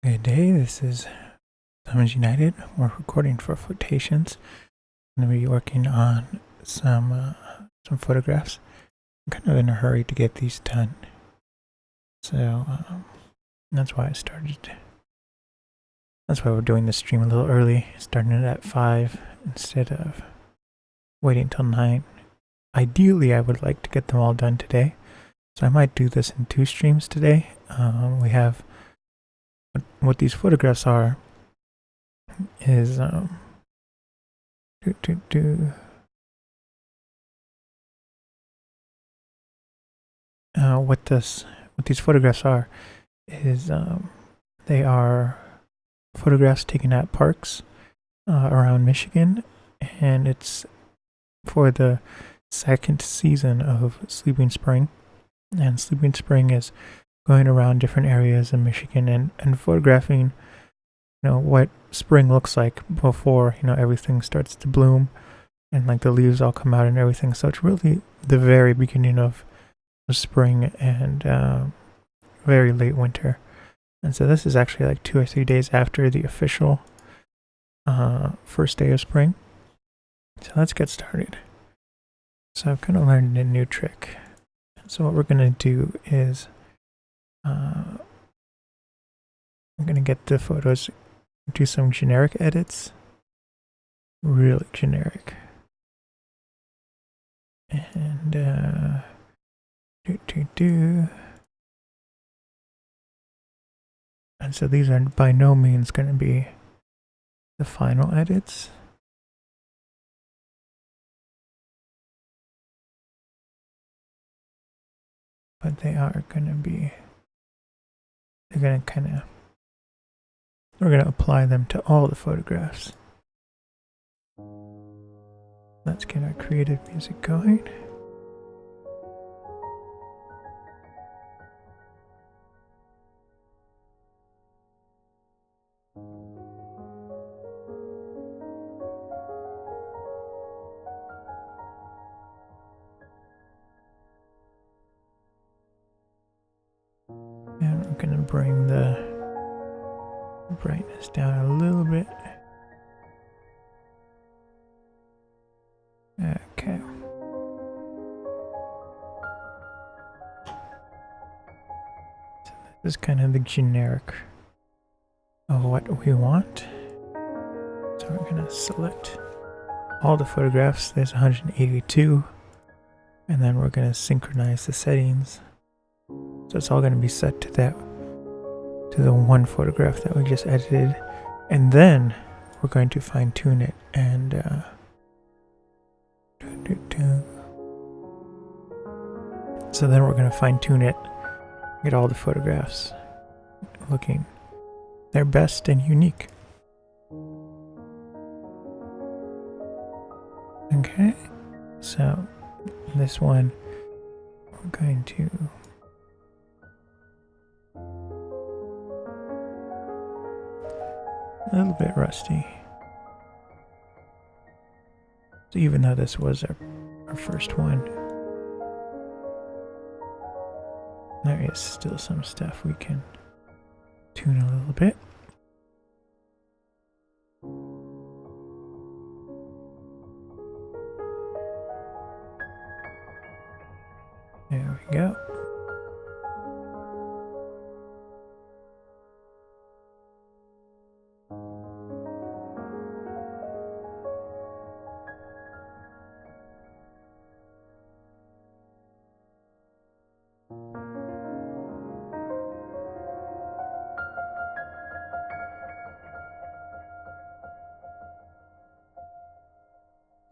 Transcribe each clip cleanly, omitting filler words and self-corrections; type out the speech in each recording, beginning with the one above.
Good day, this is Summons United. We're recording for Flotations. I'm going to be working on some photographs. I'm kind of in a hurry to get these done. So that's why I started. That's why we're doing this stream a little early, starting it at 5 instead of waiting till 9. Ideally, I would like to get them all done today. So I might do this in 2 streams today. We have what these photographs are is what these photographs are is they are photographs taken at parks around Michigan, and it's for the 2nd season of Sleeping Spring. And Sleeping Spring is going around different areas in Michigan and photographing, what spring looks like before, everything starts to bloom and like the leaves all come out and everything. So it's really the very beginning of spring and very late winter. And so this is actually like 2 or 3 days after the official first day of spring. So let's get started. So I've kind of learned a new trick. So what we're going to do is I'm going to get the photos, do some generic edits, really generic, and and so these are by no means going to be the final edits. But they are going to be, we're going to apply them to all the photographs. Let's get our creative music going. And I'm going to bring the brightness down a little bit. Okay. So this is kind of the generic of what we want. So we're going to select all the photographs. There's 182. And then we're going to synchronize the settings. So it's all going to be set to the one photograph that we just edited, and then we're going to fine tune it and so then we're going to fine tune it, get all the photographs looking their best and unique. Okay, so this one we're going to a little bit rusty. So even though this was our first one, there is still some stuff we can tune a little bit. There we go.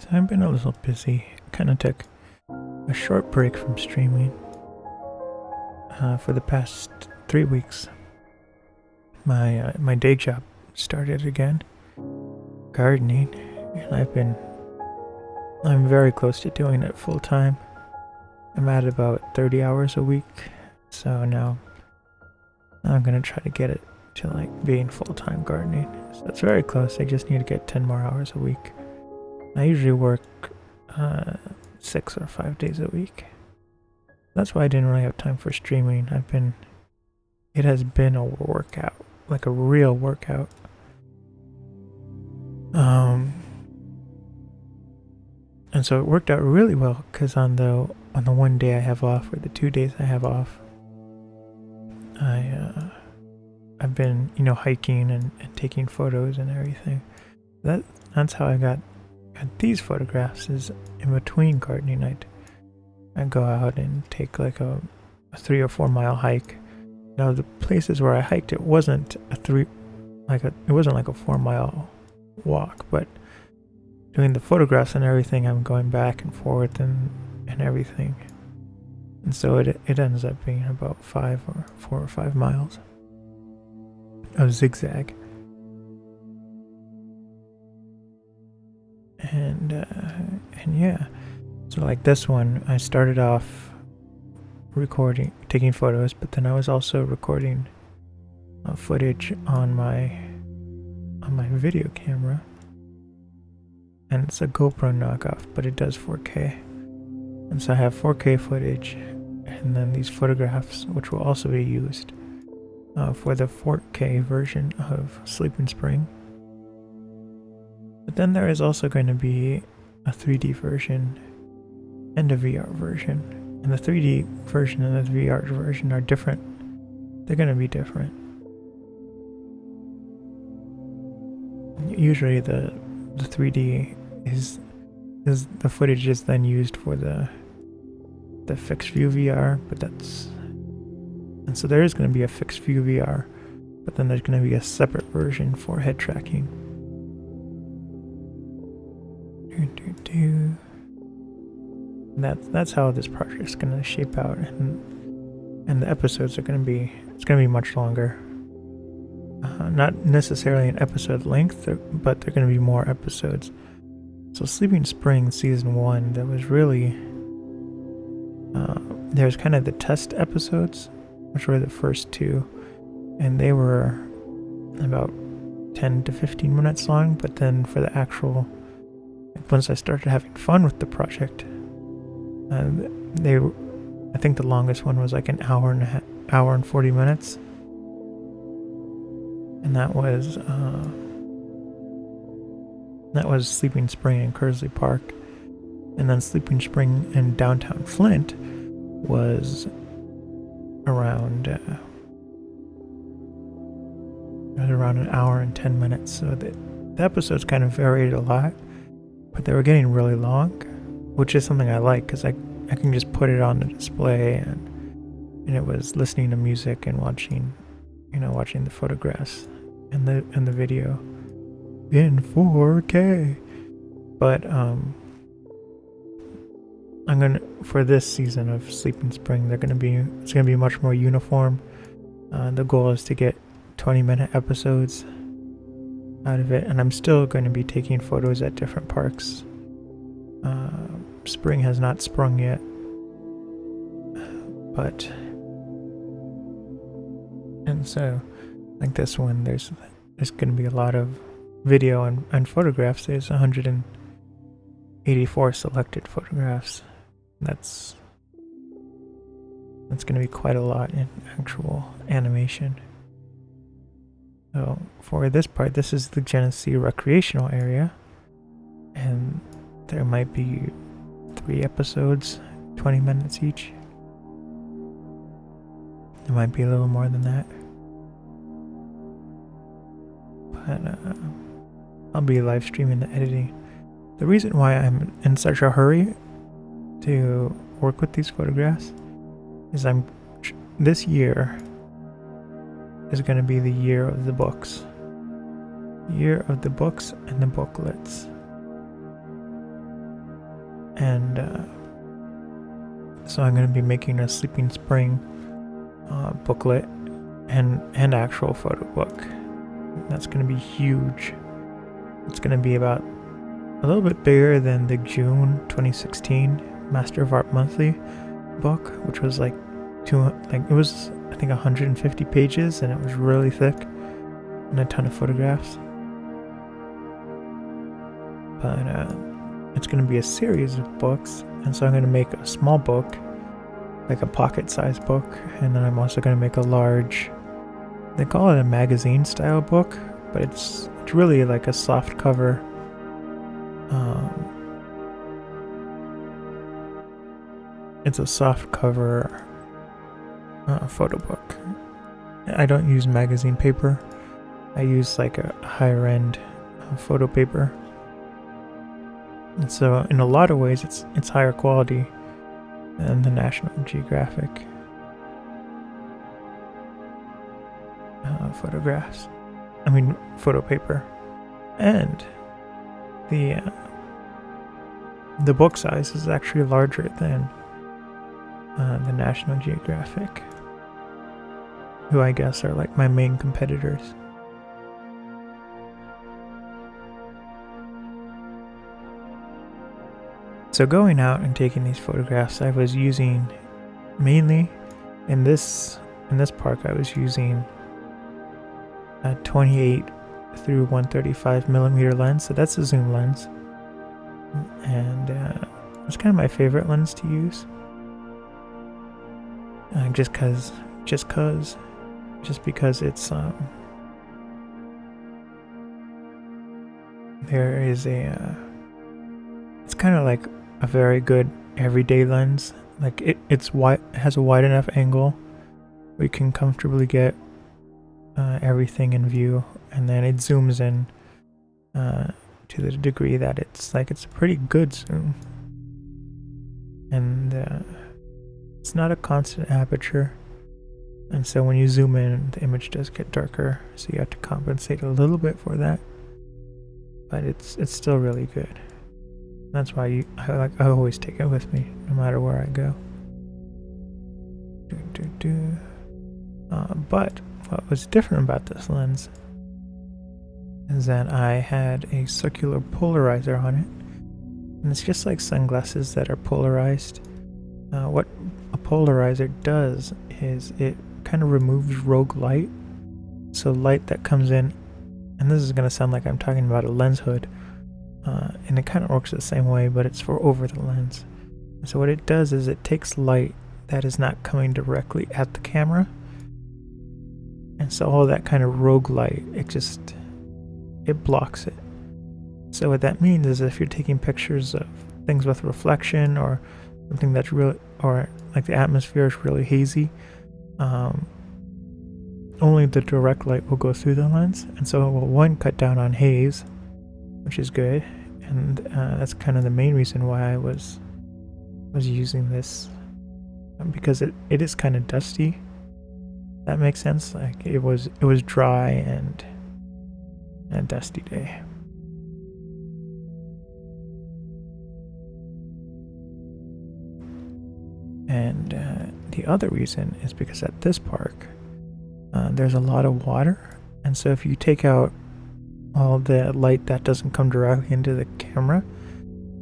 So I've been a little busy. Kind of took a short break from streaming for the past 3 weeks. My day job started again, gardening, and I'm very close to doing it full time. I'm at about 30 hours a week, so now I'm gonna try to get it to like being full-time gardening. So it's very close. I just need to get 10 more hours a week. I usually work 6 or 5 days a week. That's why I didn't really have time for streaming. It has been a workout like a real workout. And so it worked out really well because on the one day I have off, or the 2 days I have off, I've been hiking and taking photos and everything. That's how I got these photographs, is in between gardening. I'd go out and take like a 3 or 4 mile hike. Now the places where I hiked, it wasn't it wasn't like a 4 mile walk, but doing the photographs and everything, I'm going back and forth and everything. And so it ends up being about 4 or 5 miles of zigzag. And yeah, so like this one, I started off recording, taking photos, but then I was also recording footage on my video camera, and it's a GoPro knockoff, but it does 4K, and so I have 4K footage, and then these photographs, which will also be used for the 4K version of Sleeping Spring. But then there is also going to be a 3D version and a VR version. And the 3D version and the VR version are different. They're going to be different. Usually the 3D is the footage is then used for the fixed view VR, and so there is going to be a fixed view VR, but then there's going to be a separate version for head tracking. That's how this project is going to shape out, and the episodes are going to be, it's going to be much longer. Not necessarily an episode length, but they're going to be more episodes. So Sleeping Spring Season 1, there was really, there's kind of the test episodes, which were the first 2, and they were about 10 to 15 minutes long, but then for the actual, once I started having fun with the project, I think the longest one was like an hour and 40 minutes. And that was Sleeping Spring in Kersley Park. And then Sleeping Spring in downtown Flint was around an hour and 10 minutes. So the episodes kind of varied a lot, but they were getting really long, which is something I like, because I can just put it on the display, and it was listening to music and watching the photographs and the video in 4K. But for this season of Sleeping Spring, it's gonna be much more uniform. The goal is to get 20-minute episodes out of it, and I'm still going to be taking photos at different parks. Spring has not sprung yet, and so like this one, there's going to be a lot of video and photographs. There's 184 selected photographs. That's going to be quite a lot in actual animation. So for this part, this is the Genesee recreational area, and there might be 3 episodes, 20 minutes each. It might be a little more than that. But I'll be live streaming the editing. The reason why I'm in such a hurry to work with these photographs is this year is going to be the year of the books. Year of the books and the booklets. And so I'm going to be making a Sleeping Spring booklet and actual photo book. That's going to be huge. It's going to be about a little bit bigger than the June 2016 Master of Art Monthly book, which was it was I think 150 pages, and it was really thick and a ton of photographs. But it's going to be a series of books, and so I'm going to make a small book, like a pocket-sized book, and then I'm also going to make a large They call it a magazine style book, but it's really like a soft cover. It's a soft cover photo book. I don't use magazine paper. I use like a higher end photo paper. And so in a lot of ways it's higher quality than the National Geographic photographs. I mean photo paper. And the book size is actually larger than the National Geographic, who I guess are like my main competitors. So going out and taking these photographs, I was using mainly in this park. I was using a 28 through 135 millimeter lens, so that's a zoom lens, and it's kind of my favorite lens to use. Just because it's there is a it's kind of like a very good everyday lens. Like it's wide, has a wide enough angle where you can comfortably get everything in view, and then it zooms in to the degree that it's a pretty good zoom, and it's not a constant aperture, and so when you zoom in, the image does get darker, so you have to compensate a little bit for that, but it's still really good. That's why I always take it with me no matter where I go. But what was different about this lens is that I had a circular polarizer on it, and it's just like sunglasses that are polarized. What a polarizer does is it kind of removes rogue light, so light that comes in, and this is going to sound like I'm talking about a lens hood, and it kind of works the same way, but it's for over the lens. So what it does is it takes light that is not coming directly at the camera, and so all that kind of rogue light, it blocks it. So what that means is if you're taking pictures of things with reflection, or something that's really, or like the atmosphere is really hazy, only the direct light will go through the lens, and so it will, one, cut down on haze, which is good, and that's kind of the main reason why I was using this, because it is kind of dusty. That makes sense. Like it was dry and a dusty day. And the other reason is because at this park there's a lot of water, and so if you take out all the light that doesn't come directly into the camera,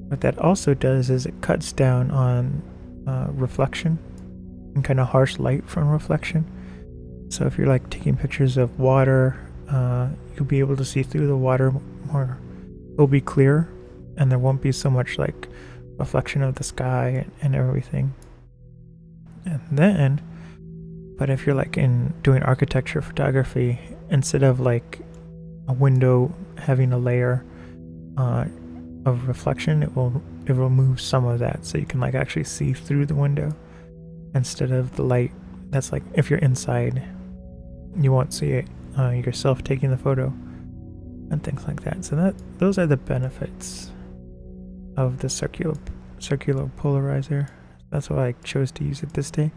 what that also does is it cuts down on reflection and kind of harsh light from reflection. So if you're like taking pictures of water, you'll be able to see through the water more. It'll be clear, and there won't be so much like reflection of the sky and everything. And then, but if you're like doing architecture photography, instead of like a window having a layer of reflection, it will remove some of that, so you can like actually see through the window instead of the light that's like, if you're inside, you won't see it yourself taking the photo and things like that. So those are the benefits of the circular polarizer. That's why I chose to use it this day,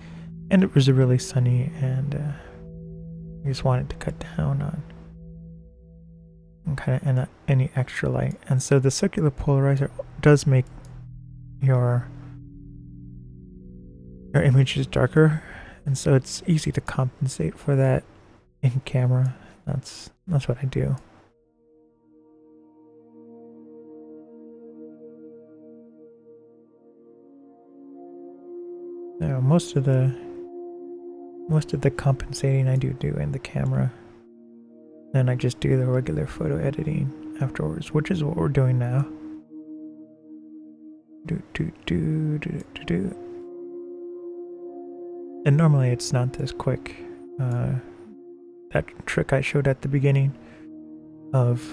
and it was really sunny, and I just wanted to cut down on kind of any extra light. And so the circular polarizer does make your images darker, and so it's easy to compensate for that in camera. That's what I do. Now, most of the compensating I do in the camera. Then I just do the regular photo editing afterwards, which is what we're doing now. And normally it's not this quick. The that trick I showed at the beginning of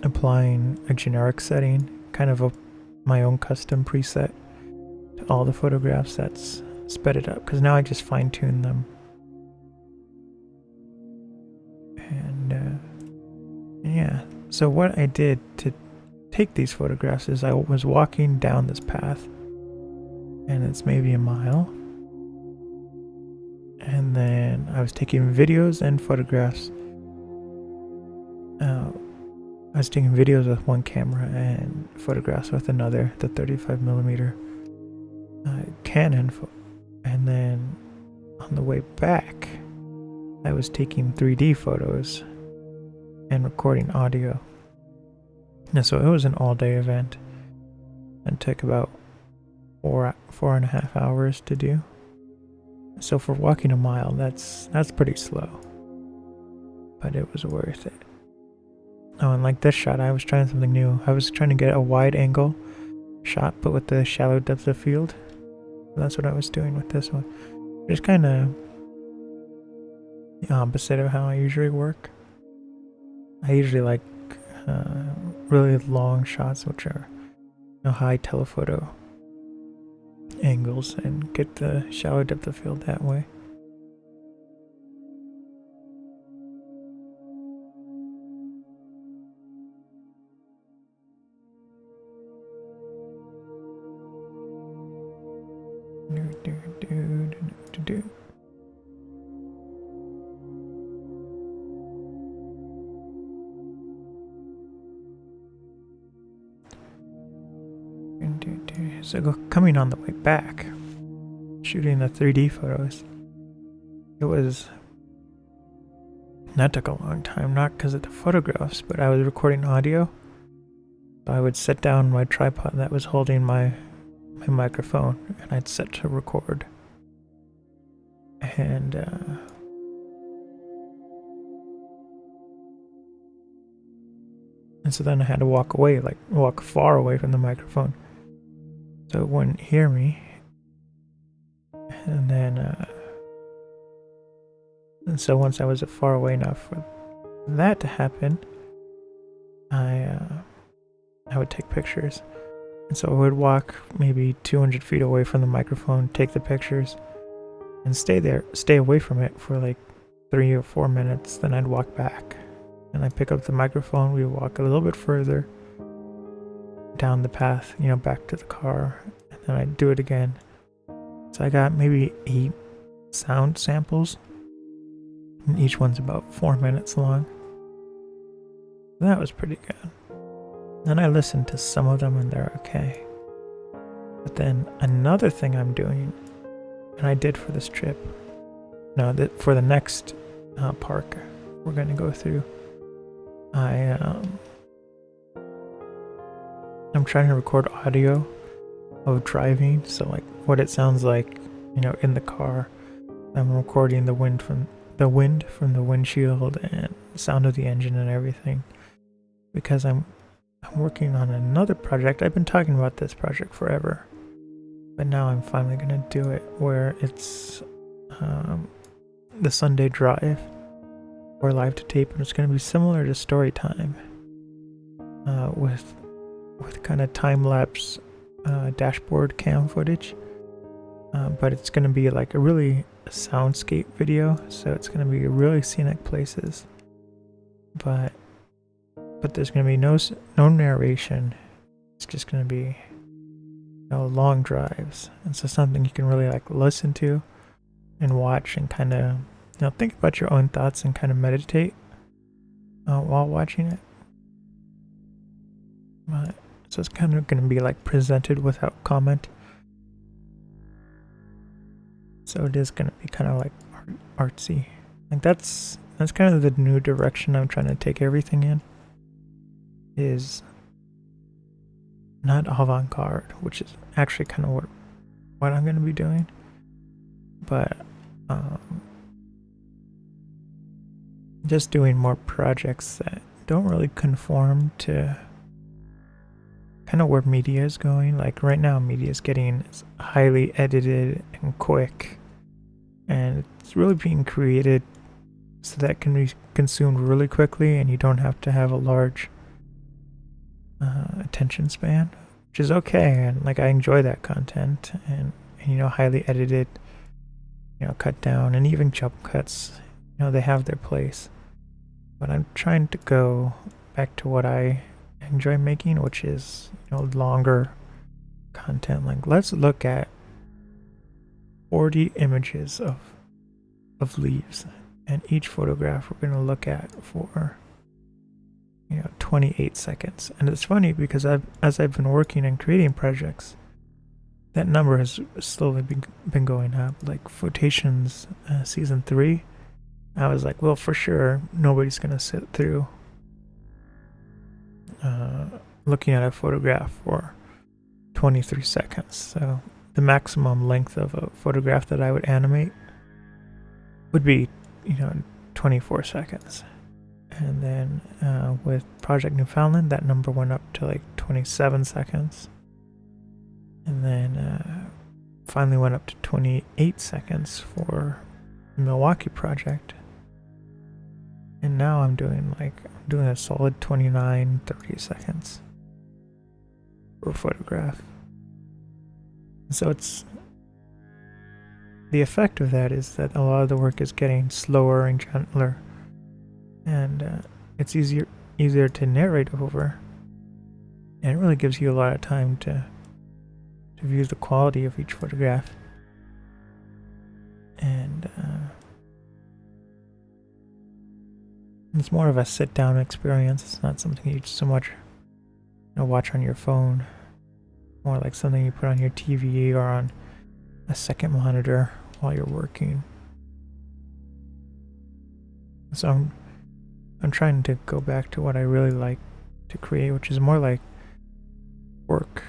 applying a generic setting, kind of my own custom preset to all the photographs. That's sped it up because now I just fine-tune them. And yeah, so what I did to take these photographs is I was walking down this path, and it's maybe a mile, and then I was taking videos and photographs. I was taking videos with one camera and photographs with another, the 35mm Canon, and then on the way back I was taking 3D photos and recording audio. And so it was an all-day event and took about 4.5 hours to do. So for walking a mile, that's pretty slow, but it was worth it. Oh, and like this shot, I was trying something new. I was trying to get a wide angle shot, but with the shallow depth of field. That's what I was doing with this one. Just kind of the opposite of how I usually work. I usually like really long shots, which are high telephoto angles, and get the shallow depth of field that way. So coming on the way back, shooting the 3D photos, that took a long time, not because of the photographs, but I was recording audio. So I would set down my tripod that was holding my microphone, and I'd set to record. And so then I had to walk far away from the microphone, so it wouldn't hear me. And then and so once I was far away enough for that to happen, I would take pictures. And so I would walk maybe 200 feet away from the microphone, take the pictures, and stay away from it for like 3 or 4 minutes. Then I'd walk back, and I'd pick up the microphone. We'd walk a little bit further down the path, back to the car, and then I'd do it again. So I got maybe 8 sound samples, and each one's about 4 minutes long. That was pretty good. And I listened to some of them, and they're okay. But then another thing I'm doing, and I did for this trip, for the next park we're going to go through, I'm trying to record audio of driving, so like what it sounds like, in the car. I'm recording the wind from the windshield and the sound of the engine and everything, because I'm working on another project. I've been talking about this project forever, but now I'm finally gonna do it, where it's the Sunday drive or live to tape, and it's gonna be similar to story time, with kind of time-lapse dashboard cam footage, but it's gonna be like a soundscape video, so it's gonna be really scenic places, but there's gonna be no narration. It's just gonna be long drives, and so something you can really listen to and watch, and kind of think about your own thoughts and kind of meditate while watching it. But so it's kind of gonna be presented without comment. So it is gonna be kind of artsy. That's kind of the new direction I'm trying to take everything in. Is not avant-garde, which is actually kind of what I'm gonna be doing, but just doing more projects that don't really conform to kind of where media is going. Like right now, media is getting highly edited and quick, and it's really being created so that can be consumed really quickly and you don't have to have a large attention span, which is okay. And like I enjoy that content, and highly edited, cut down, and even jump cuts, they have their place. But I'm trying to go back to what I enjoy making, which is longer content. Like let's look at 40 images of leaves, and each photograph we're going to look at for 28 seconds. And it's funny because as I've been working and creating projects, that number has slowly been going up. Like Photations season 3, I was like, well, for sure nobody's gonna sit through looking at a photograph for 23 seconds. So the maximum length of a photograph that I would animate would be 24 seconds. And then with Project Newfoundland, that number went up to like 27 seconds. And then finally went up to 28 seconds for the Milwaukee project. And now I'm doing a solid 29, 30 seconds for a photograph. So it's the effect of that is that a lot of the work is getting slower and gentler, and it's easier to narrate over, and it really gives you a lot of time to view the quality of each photograph. And it's more of a sit-down experience. It's not something you so much watch on your phone. More like something you put on your TV or on a second monitor while you're working. So I'm trying to go back to what I really like to create, which is more like work.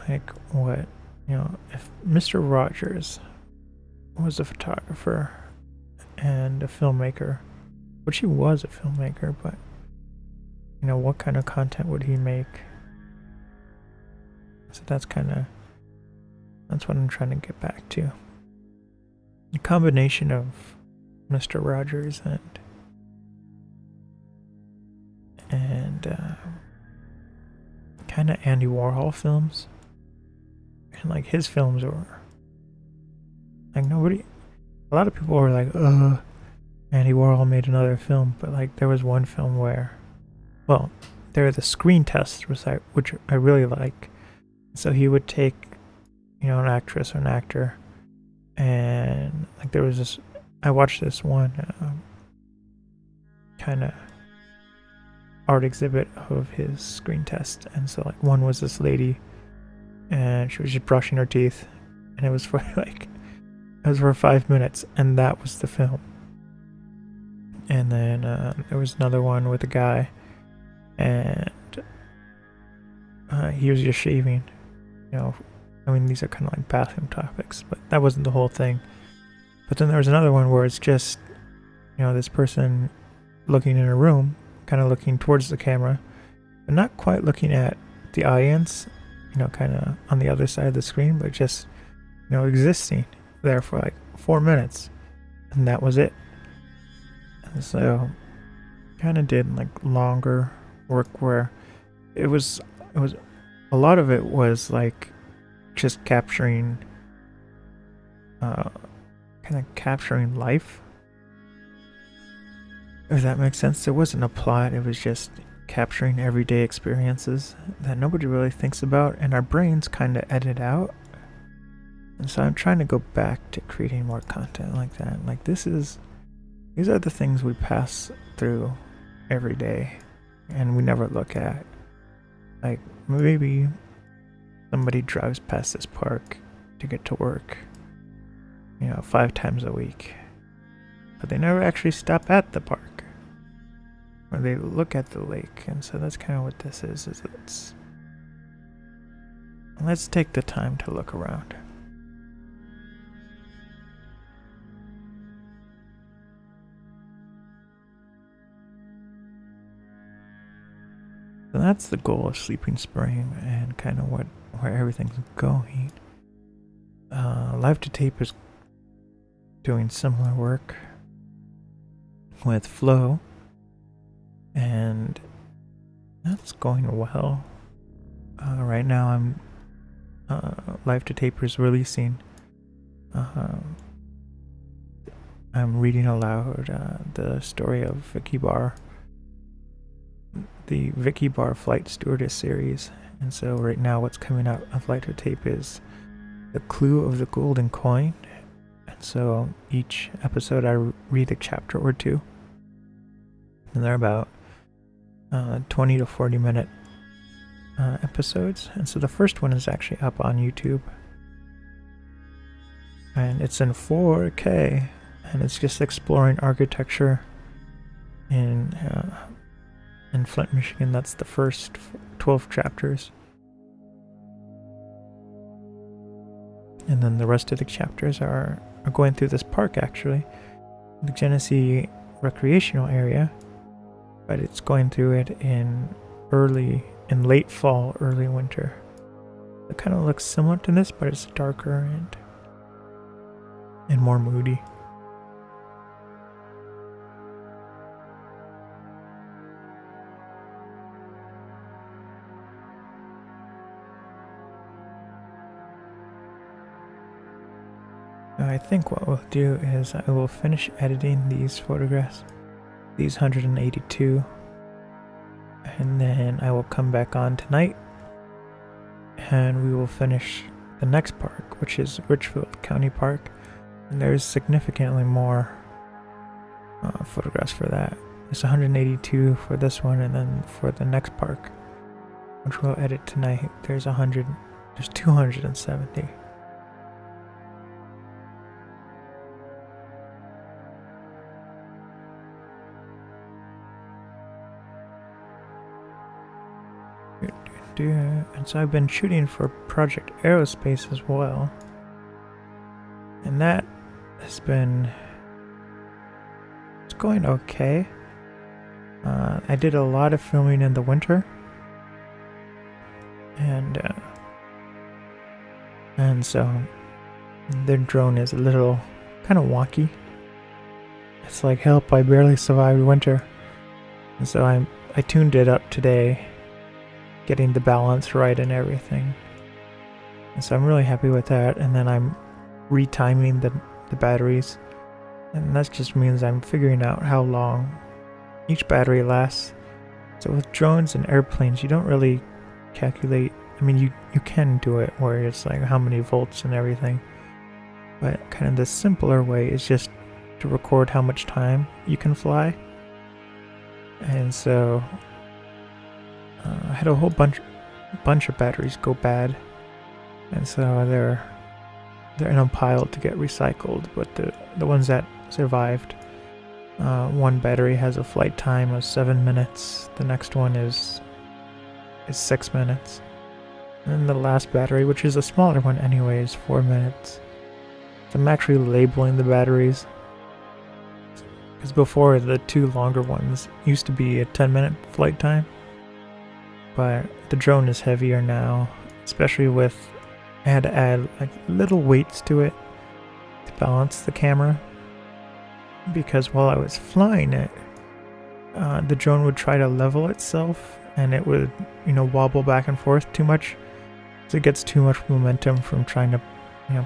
Like what, if Mr. Rogers was a photographer and a filmmaker, which he was a filmmaker, but what kind of content would he make? So that's what I'm trying to get back to. A combination of Mr. Rogers and kind of Andy Warhol films. And like his films were like a lot of people were like, Andy Warhol made another film, but like there was one film where, well, there was the screen test which I really like. So he would take, an actress or an actor, and like there was this, I watched this one kind of art exhibit of his screen test, and so like one was this lady, and she was just brushing her teeth, and it was for 5 minutes, and that was the film. And then there was another one with a guy, and he was just shaving. These are kind of like bathroom topics, but that wasn't the whole thing. But then there was another one where it's just, this person looking in a room, kind of looking towards the camera, but not quite looking at the audience, kind of on the other side of the screen, but just, existing there for like 4 minutes, and that was it. And so, kind of did like longer work where it was a lot of it was like just capturing life, if that makes sense. There wasn't a plot, it was just capturing everyday experiences that nobody really thinks about, and our brains kind of edit out. And so I'm trying to go back to creating more content like that. Like these are the things we pass through every day and we never look at. Like maybe somebody drives past this park to get to work, 5 times a week, but they never actually stop at the park, or they look at the lake. And so that's kind of what this is let's take the time to look around. So that's the goal of Sleeping Spring and kind of where everything's going. Live to Tape is doing similar work. with Flow, and that's going well. Right now, Live to Taper is releasing. I'm reading aloud the story of Vicky Barr, the Vicky Barr Flight Stewardess series. And so right now what's coming out of Live to Tape is The Clue of the Golden Coin. And so each episode I read a chapter or two. And they're about 20 to 40 minute episodes. And so the first one is actually up on YouTube. And it's in 4K. And it's just exploring architecture in Flint, Michigan. That's the first 12 chapters. And then the rest of the chapters are going through this park, actually. The Genesee Recreational Area. But it's going through it in late fall, early winter. It kind of looks similar to this, but it's darker and more moody. I think what we'll do is I will finish editing these photographs, these 182, and then I will come back on tonight and we will finish the next park, which is Richfield County Park, and there's significantly more photographs for that. There's 182 for this one, and then for the next park, which we'll edit tonight, there's 270. And so I've been shooting for Project Aerospace as well, and that has been, it's going okay. I did a lot of filming in the winter, and so the drone is a little kind of wonky. It's like, help, I barely survived winter. And so I tuned it up today, getting the balance right and everything. And so I'm really happy with that. And then I'm retiming the batteries. And that just means I'm figuring out how long each battery lasts. So with drones and airplanes, you don't really calculate. I mean, you can do it where it's like how many volts and everything. But kind of the simpler way is just to record how much time you can fly. And so I had a whole bunch of batteries go bad, and so they're in a pile to get recycled. But the ones that survived, one battery has a flight time of 7 minutes. The next one is 6 minutes, and then the last battery, which is a smaller one anyway, is 4 minutes. So I'm actually labeling the batteries, because before the two longer ones used to be a 10-minute flight time. But the drone is heavier now, especially with, I had to add like little weights to it to balance the camera, because while I was flying it, the drone would try to level itself and it would, wobble back and forth too much. So it gets too much momentum from trying to,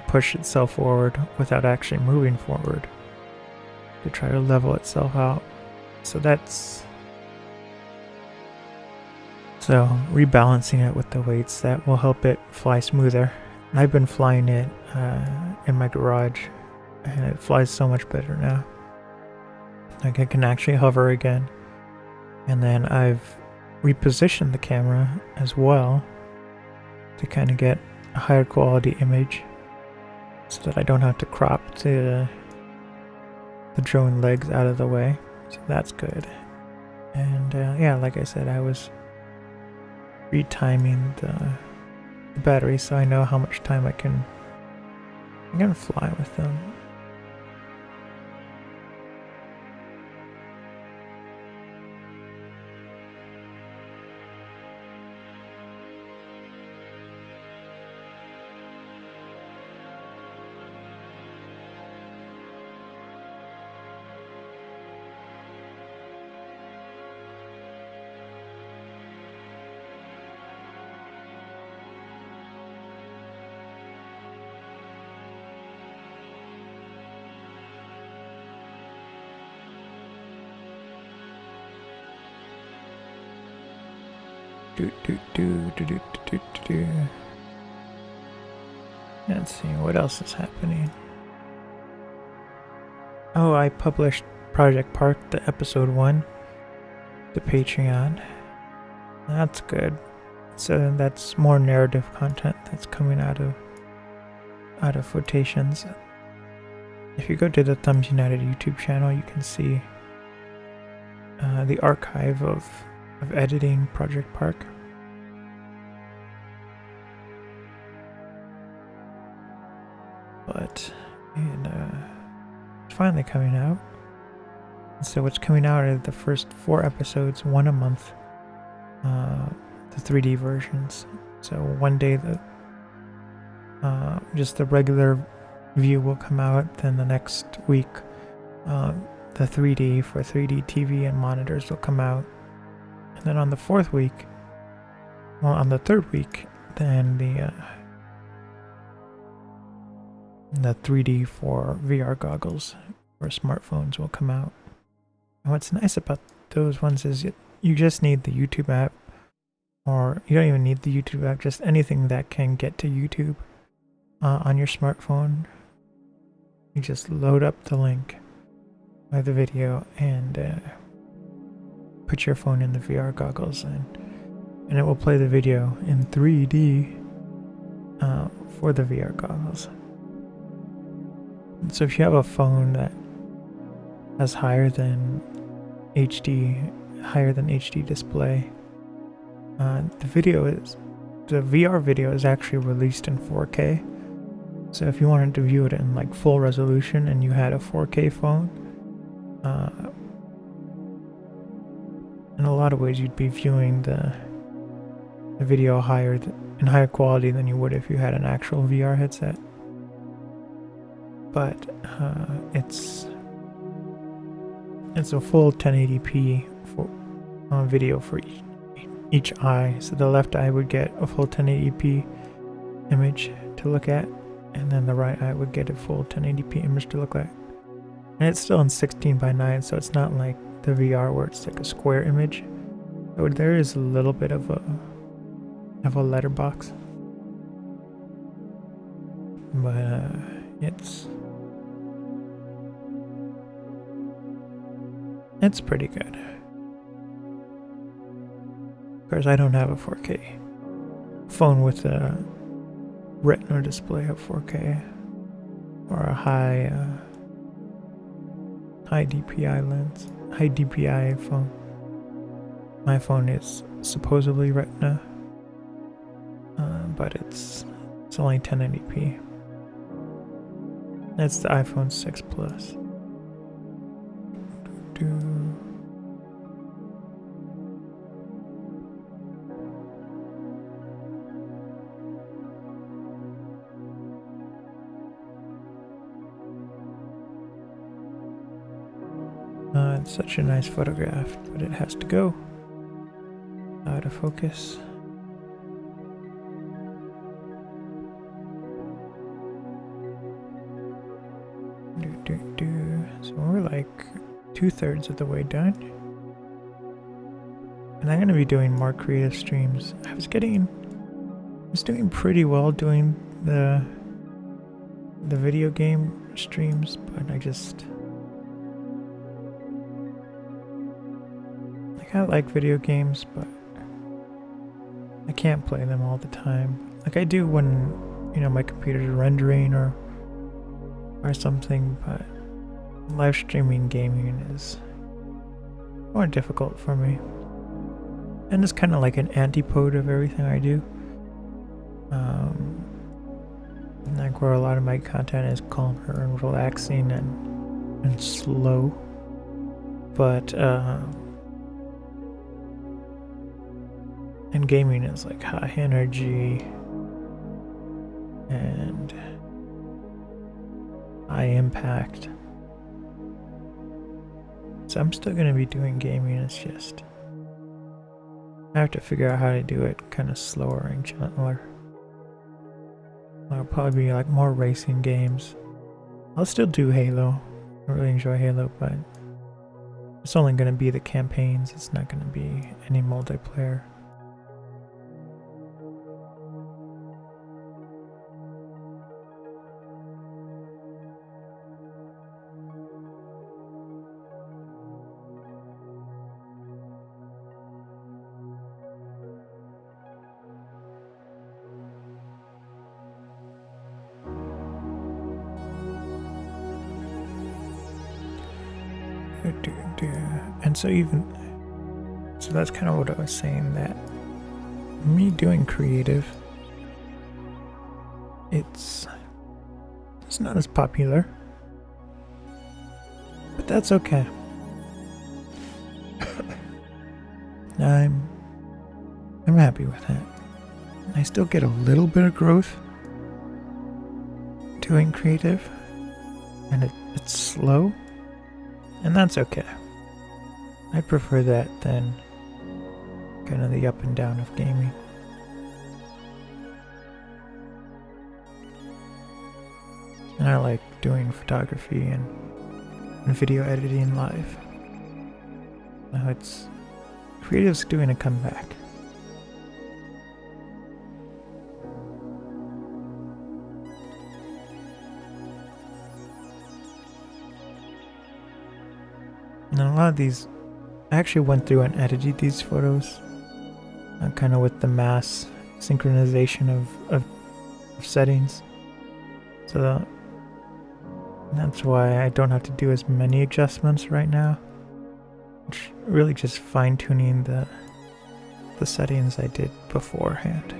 push itself forward without actually moving forward to try to level itself out. So rebalancing it with the weights, that will help it fly smoother. And I've been flying it in my garage, and it flies so much better now. Like, I can actually hover again. And then I've repositioned the camera as well to kind of get a higher quality image, so that I don't have to crop the drone legs out of the way. So that's good. And yeah, like I said, I was retiming the battery so I know how much time I'm gonna fly with them. Let's see, what else is happening? Oh, I published Project Park, the episode 1, the Patreon. That's good. So that's more narrative content that's coming out of Footations. If you go to the Thumbs United YouTube channel, you can see the archive of editing Project Park. But it's finally coming out. So what's coming out are the first 4 episodes, 1 a month, the 3D versions. So one day just the regular view will come out, then the next week the 3D for 3D TV and monitors will come out, and then on the 4th week, well, on the 3rd week, then the 3D for VR goggles or smartphones will come out. And what's nice about those ones is you just need the YouTube app, or you don't even need the YouTube app, just anything that can get to YouTube on your smartphone. You just load up the link by the video and put your phone in the VR goggles, and it will play the video in 3D for the VR goggles. So if you have a phone that has higher than HD display, the VR video is actually released in 4K. So if you wanted to view it in like full resolution and you had a 4K phone, in a lot of ways you'd be viewing the video in higher quality than you would if you had an actual VR headset. But it's a full 1080p video for each eye. So the left eye would get a full 1080p image to look at, and then the right eye would get a full 1080p image to look at. And it's still in 16:9, so it's not like the VR where it's like a square image. So there is a little bit of a letterbox, but it's pretty good. Of course, I don't have a 4K phone with a Retina display of 4K or a high DPI lens, high DPI phone. My phone is supposedly Retina, but it's only 1080p. That's the iPhone 6 Plus. It's such a nice photograph, but it has to go out of focus. So we're like 2/3 of the way done, and I'm gonna be doing more creative streams. I was doing pretty well doing the video game streams, but I like video games, but I can't play them all the time. Like I do when, my computer's rendering or something, but live streaming gaming is more difficult for me. And it's kind of like an antipode of everything I do. Like where a lot of my content is calmer and relaxing and slow. But and gaming is like high energy and high impact. So I'm still going to be doing gaming, it's just I have to figure out how to do it kind of slower and gentler. I'll probably be like more racing games. I'll still do Halo. I really enjoy Halo, but it's only going to be the campaigns. It's not going to be any multiplayer. And so so that's kind of what I was saying, that me doing creative, it's not as popular, but that's okay. I'm happy with that. I still get a little bit of growth doing creative, and it's slow, and that's okay. I prefer that than kind of the up and down of gaming. And I like doing photography and video editing live. Now creative's doing a comeback. And a lot of these, I actually went through and edited these photos, kind of with the mass synchronization of settings. So that's why I don't have to do as many adjustments right now. It's really just fine-tuning the settings I did beforehand.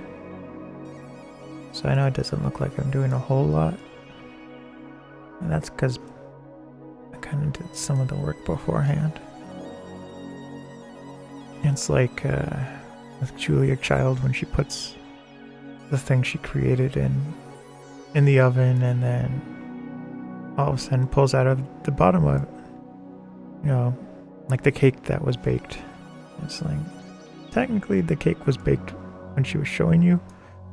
So I know it doesn't look like I'm doing a whole lot, and that's because I kind of did some of the work beforehand. It's like with Julia Child, when she puts the thing she created in the oven, and then all of a sudden pulls out of the bottom of it, like the cake that was baked. It's like, technically the cake was baked when she was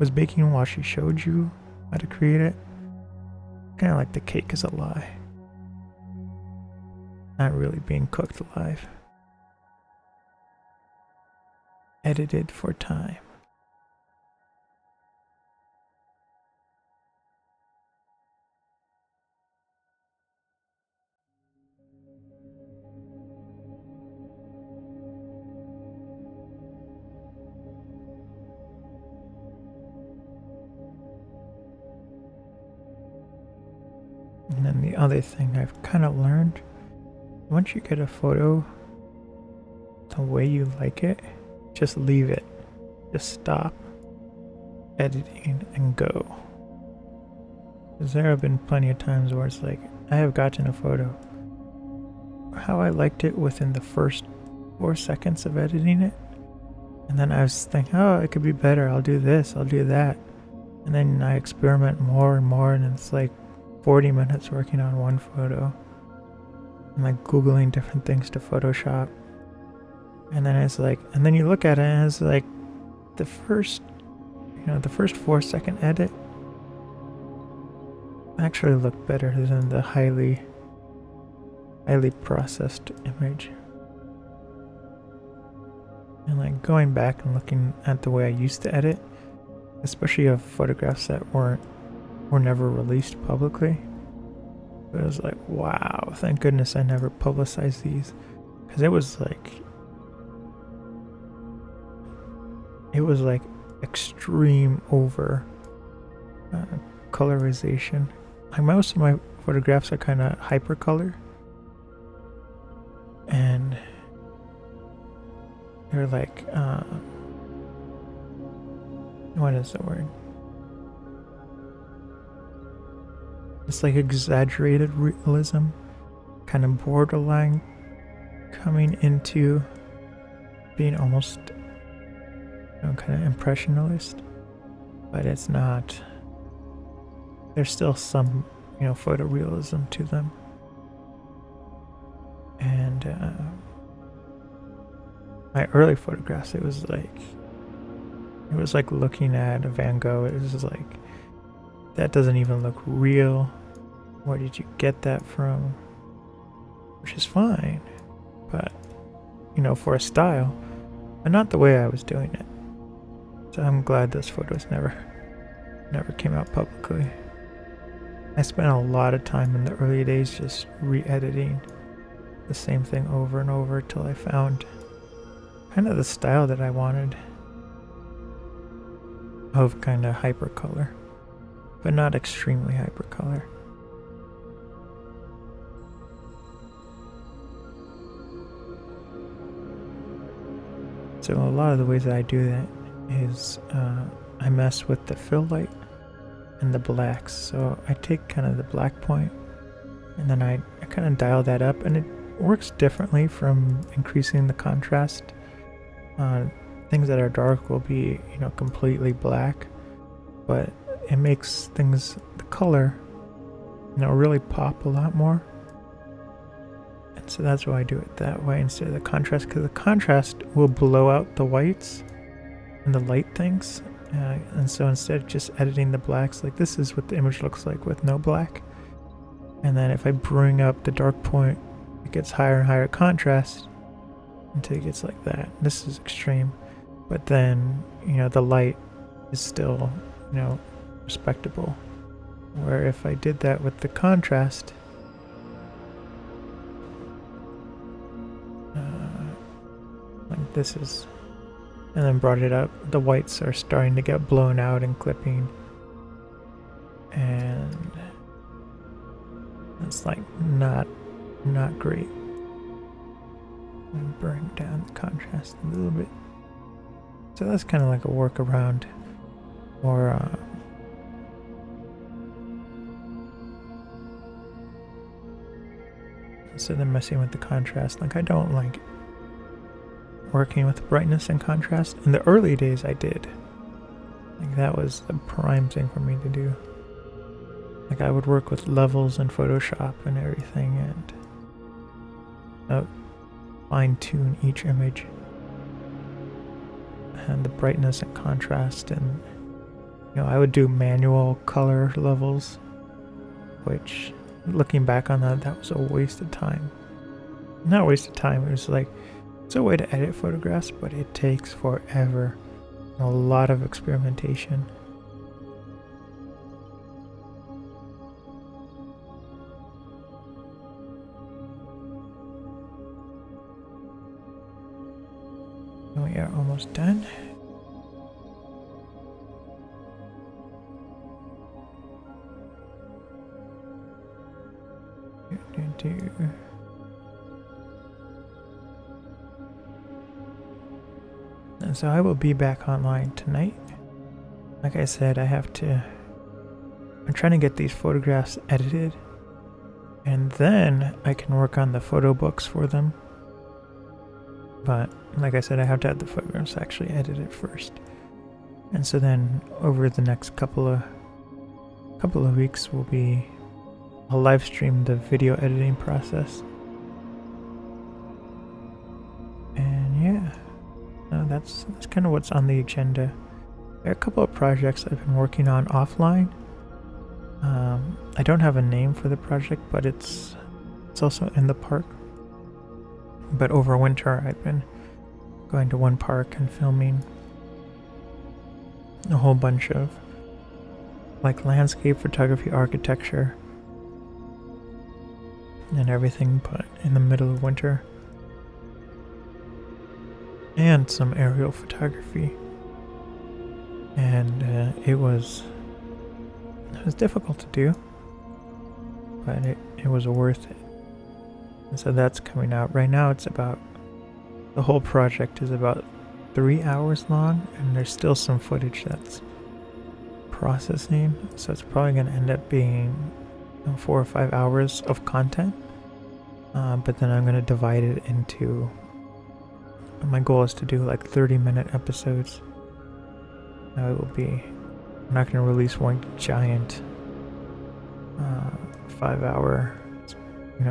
baking while she showed you how to create it. Kind of like the cake is a lie, not really being cooked alive. Edited for time. And then the other thing I've kind of learned, once you get a photo the way you like it, just leave it. Just stop editing and go. Because there have been plenty of times where it's like, I have gotten a photo how I liked it within the first 4 seconds of editing it, and then I was thinking, oh, it could be better, I'll do this, I'll do that, and then I experiment more and more, and it's like 40 minutes working on one photo. I'm like Googling different things to Photoshop. And then it's like, and then you look at it and it's like the first 4 second edit actually looked better than the highly processed image. And like going back and looking at the way I used to edit, especially of photographs that were never released publicly, it was like, wow, thank goodness I never publicized these, because it was like extreme over colorization. Like most of my photographs are kind of hypercolor, and they're like what is the word? It's like exaggerated realism, kind of borderline coming into being almost kind of impressionist, but it's not. There's still some photorealism to them. And my early photographs, it was like looking at a Van Gogh. It was like, that doesn't even look real. Where did you get that from? Which is fine, but for a style, but not the way I was doing it. So I'm glad those photos never came out publicly. I spent a lot of time in the early days just re-editing the same thing over and over till I found kind of the style that I wanted, of kind of hypercolor, but not extremely hypercolor. So a lot of the ways that I do that is I mess with the fill light and the blacks. So I take kind of the black point and then I kind of dial that up, and it works differently from increasing the contrast. Things that are dark will be, completely black, but it makes things, the color, really pop a lot more. And so that's why I do it that way instead of the contrast, because the contrast will blow out the whites and the light things. And so instead of just editing the blacks, like this is what the image looks like with no black. And then if I bring up the dark point, it gets higher and higher contrast until it gets like that. This is extreme. But then, the light is still, respectable. Where if I did that with the contrast, like this is, and then brought it up, the whites are starting to get blown out and clipping. And it's like not great. And bring down the contrast a little bit. So that's kind of like a workaround, or instead of messing with the contrast. Like I don't like working with brightness and contrast. In the early days I did. Like that was the prime thing for me to do. Like I would work with levels in Photoshop and everything, and fine tune each image and the brightness and contrast, and I would do manual color levels, which looking back on that was a waste of time. Not a waste of time, it was like, it's a way to edit photographs, but it takes forever. A lot of experimentation. We are almost done. And so I will be back online tonight. Like I said, I'm trying to get these photographs edited, and then I can work on the photo books for them. But like I said, I have to have the photographs actually edited first. And so then over the next couple of weeks I'll live stream the video editing process. And yeah, that's kind of what's on the agenda. There are a couple of projects I've been working on offline. I don't have a name for the project, but it's also in the park. But over winter, I've been going to one park and filming a whole bunch of like landscape photography, architecture, and everything, but in the middle of winter. And some aerial photography. And it was difficult to do, but it was worth it. And so that's coming out. Right now the whole project is about 3 hours long, and there's still some footage that's processing. So it's probably going to end up being 4 or 5 hours of content. But then I'm going to divide it into, my goal is to do like 30-minute episodes. I'm not going to release one giant 5-hour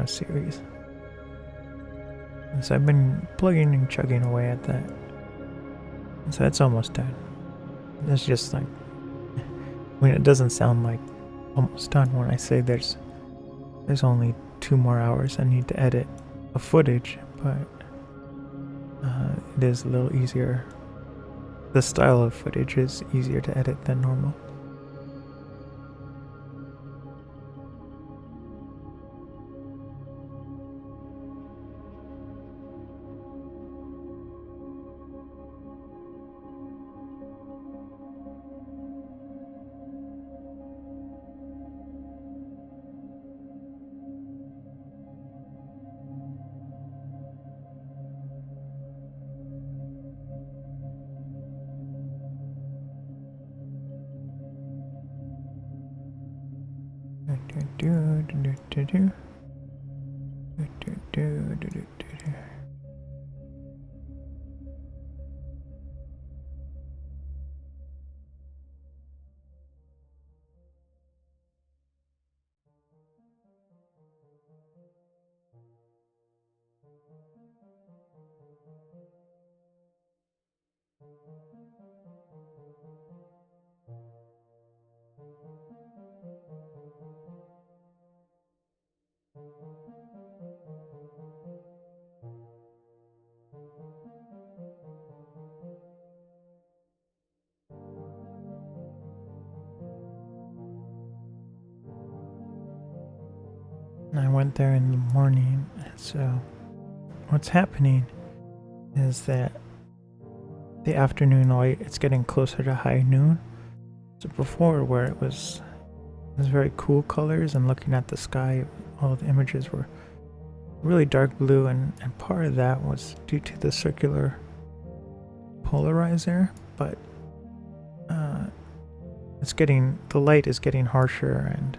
series. And so I've been plugging and chugging away at that. And so it's almost done. It's just like, it doesn't sound like almost done when I say there's only 2 more hours I need to edit of footage, but it is a little easier. The style of footage is easier to edit than normal. I went there in the morning, so what's happening is that the afternoon light, it's getting closer to high noon. So before, where it was very cool colors, and looking at the sky, all the images were really dark blue, and part of that was due to the circular polarizer, but the light is getting harsher, and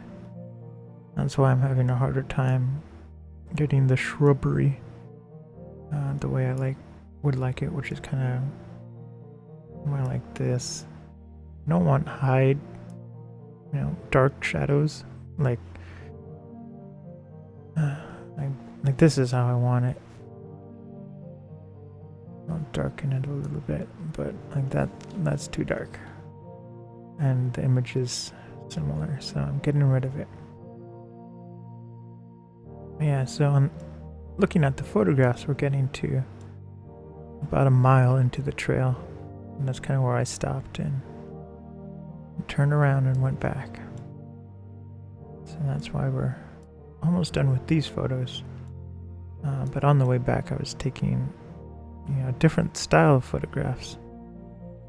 that's why I'm having a harder time getting the shrubbery the way I would like it, which is kind of more like this. I don't want dark shadows, like this is how I want it. I'll darken it a little bit, but like that's too dark. And the image is similar, so I'm getting rid of it. Yeah, so I'm looking at the photographs, we're getting to about a mile into the trail, and that's kind of where I stopped and turned around and went back. So that's why we're almost done with these photos. But on the way back, I was taking a different style of photographs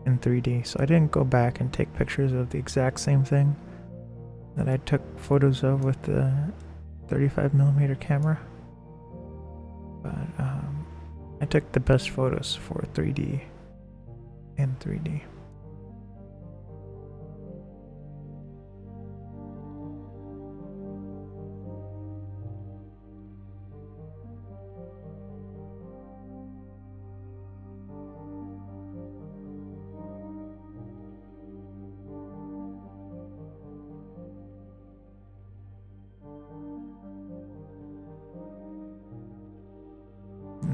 in 3D, so I didn't go back and take pictures of the exact same thing that I took photos of with the 35mm camera, but I took the best photos for 3D in 3D.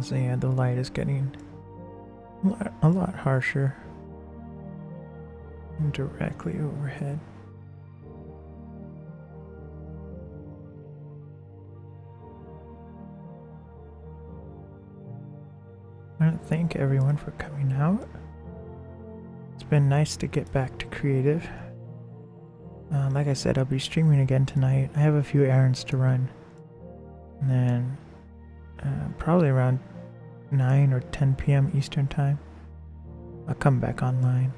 So yeah, the light is getting a lot harsher directly overhead. I want to thank everyone for coming out. It's been nice to get back to creative. Like I said, I'll be streaming again tonight. I have a few errands to run, and then probably around 9 or 10 p.m. Eastern time, I'll come back online.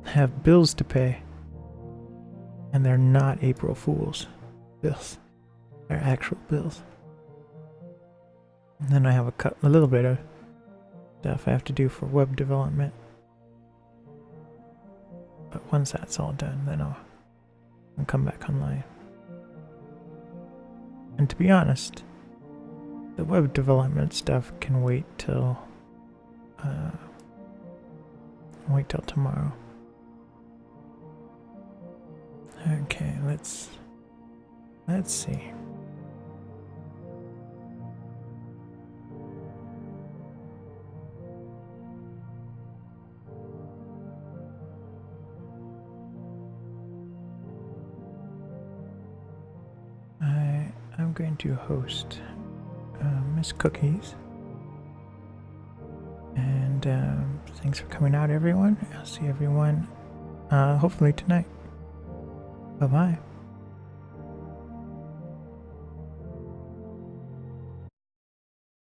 I have bills to pay, and they're not April Fool's bills. They're actual bills. And then I have a little bit of stuff I have to do for web development. But once that's all done, then I'll come back online. And to be honest, the web development stuff can wait till tomorrow. Okay, let's see. I'm going to host Miss Cookies, and thanks for coming out, everyone. I'll see everyone hopefully tonight. Bye bye.